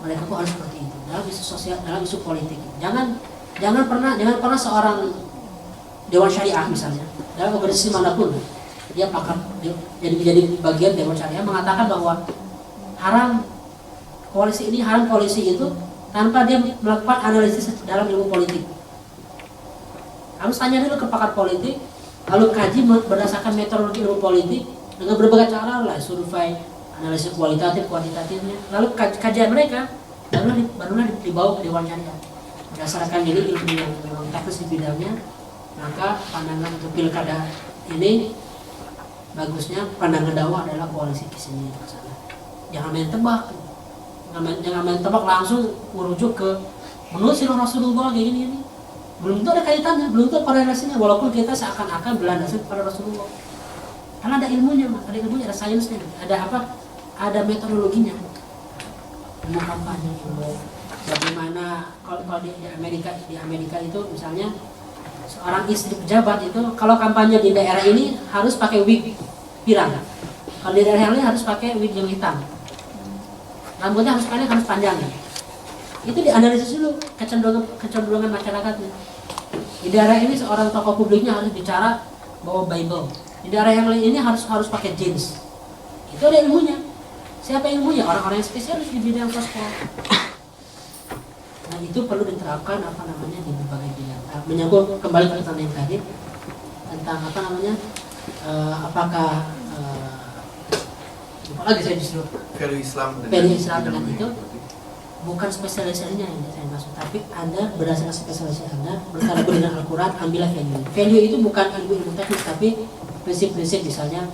mereka pun harus seperti itu dalam isu sosial, dalam isu politik. Jangan pernah seorang Dewan Syariah misalnya dalam organisasi manapun dia jadi bagian Dewan Syariah mengatakan bahwa haram koalisi itu tanpa dia melakukan analisis dalam ilmu politik. Harus tanya dulu ke pakar politik, lalu kaji berdasarkan metodologi ilmu politik dengan berbagai cara lah, survei, analisis kualitatif, kuantitatifnya, lalu kajian mereka barulah dibawa ke Dewan Syariah. Berdasarkan ini ilmu yang memang teknis di bidangnya, maka pandangan untuk pilkada ini bagusnya pandangan dakwah adalah koalisi kesini ke sana. Jangan main tebak. Jangan main tebak langsung merujuk ke menurut sirah Rasulullah kayak gini. Belum tentu ada kaitannya, belum tentu korelasinya, walaupun kita seakan-akan berlandaskan pada Rasulullah. Karena ada ilmunya, ada ilmunya, ada sainsnya, ada metodologinya. Ilmu kampanye, bagaimana kalau di Amerika itu misalnya seorang istri pejabat itu kalau kampanye di daerah ini harus pakai wig pirang. Kalau di daerah lain harus pakai wig yang hitam. Rambutnya harus panjang. Itu dianalisis dulu kecenderungan masyarakatnya. Di daerah ini seorang tokoh publiknya harus bicara bawa Bible. Di daerah yang lain ini harus pakai jeans. Itu ada ilmunya. Siapa ilmunya? Orang-orang yang spesialis di bidang sosial. Nah itu perlu diterapkan di berbagai bidang. Menyambung kembali ke pertanyaan tadi tentang apakah apalagi saya disuruh value Islam dengan itu bukan spesialisasinya yang saya maksud, tapi Anda berdasarkan spesialisasi Anda bertadabbur dengan Al-Quran, ambillah value. Value itu bukan ilmu teknis, tapi prinsip-prinsip. Misalnya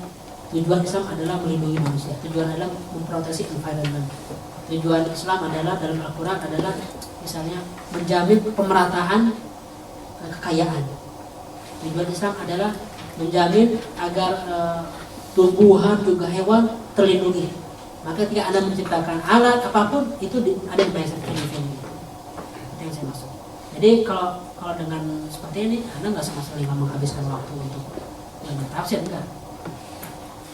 tujuan Islam adalah melindungi manusia, tujuan adalah memproteksi environment, tujuan Islam adalah dalam Al-Quran adalah misalnya menjamin pemerataan kekayaan, tujuan Islam adalah menjamin agar tumbuhan juga hewan terlindungi. Maka ketika Anda menciptakan alat apapun itu ada di basic value. Itu yang saya maksud. Jadi kalau dengan seperti ini Anda nggak sama sekali menghabiskan waktu untuk tafsir, enggak.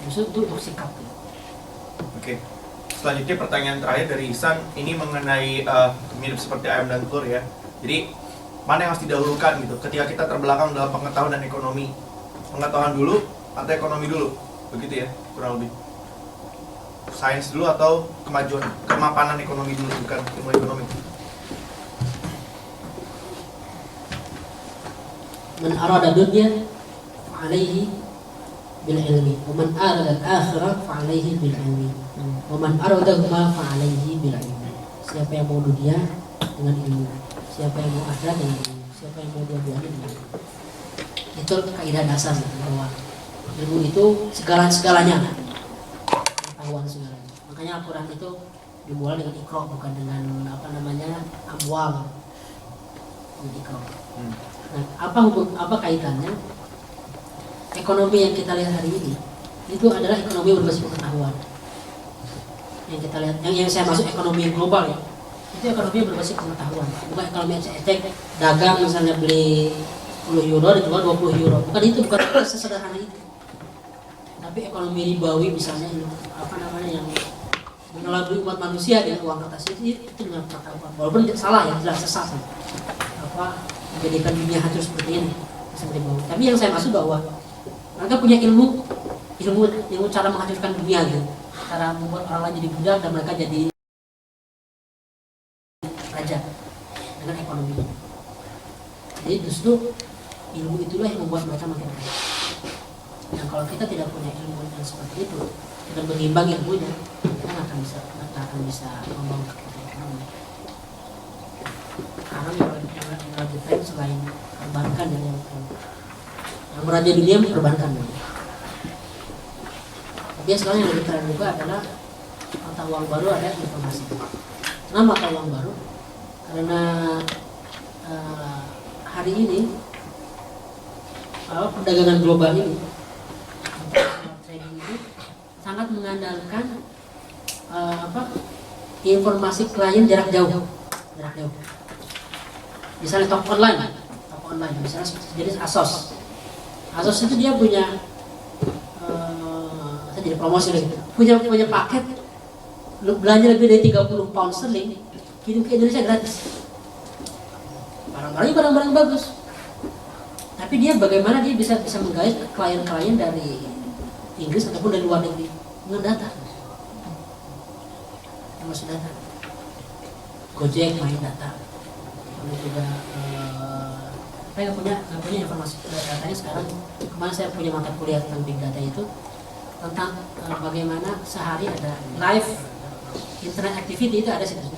Justru itu untuk sikap. Oke. Selanjutnya pertanyaan terakhir dari Ihsan, ini mengenai mirip seperti ayam dan telur ya. Jadi mana yang harus didahulukan gitu ketika kita terbelakang dalam pengetahuan dan ekonomi? Pengetahuan dulu atau ekonomi dulu? Begitu ya, kurang lebih. Sains dulu atau kemapanan ekonomi dulu, bukan ilmu ekonomi. Man arada dunya fa'alaihi bil ilmi wa man arada al-akhirah fa'alaihi bil ilmi wa man aradahuma fa'alaihi bil ilmi. Siapa yang mau dunia dengan ilmu, siapa yang mau akhirat dengan ilmu, siapa yang mau dua-duanya dengan ilmu. Itu kaidah dasar bahwa ilmu itu segalanya, pengetahuan segalanya. Makanya Al-Quran itu dimulai dengan Iqra, bukan dengan amwal. Iqra. Nah, apa kaitannya? Ekonomi yang kita lihat hari ini itu adalah ekonomi berbasis pengetahuan. Yang kita lihat, yang saya masuk ekonomi global ya, itu ekonomi berbasis pengetahuan, bukan ekonomi yang cetek dagang misalnya beli 10 euro dijual 20 euro, bukan itu, bukan sesederhana itu. Tapi ekonomi ribawi misalnya yang mengelabui umat manusia dengan uang kertas itu dengan pengetahuan, walaupun salah ya, jelas sesat menjadikan dunia hancur seperti ini seperti ribawi. Tapi yang saya maksud bahwa mereka punya ilmu cara menghancurkan dunia gitu, cara membuat orang lain jadi budak dan mereka jadi raja dengan ekonomi. Jadi justru ilmu itulah yang membuat mereka makin kaya. Dan kalau kita tidak punya ilmu yang seperti itu, kita berimbang ilmunya, kita nggak akan bisa membangun kekuatan ekonomi. Karena yang lebih penting selain perbankan dan yang Yang meraja dunia perbankan. Tapi sekarang yang lebih keren juga adalah mata uang baru, ada informasi. Kenapa mata uang baru? Karena hari ini perdagangan global ini trading itu sangat mengandalkan informasi klien jarak jauh. Misalnya toko online, misalnya jenis Asos itu dia punya saya jadi promosi lagi, punya paket lu belanja lebih dari 30 pound sterling kirim ke Indonesia gratis, barang-barang bagus. Tapi dia bagaimana dia bisa menggait klien-klien dari Inggris ataupun dari luar negeri dengan data, termasuk data. Gojek main data, lalu juga saya nggak punya informasi datanya sekarang. Kemarin saya punya mata kuliah tentang big data itu tentang bagaimana sehari ada live internet activity itu ada sih, ada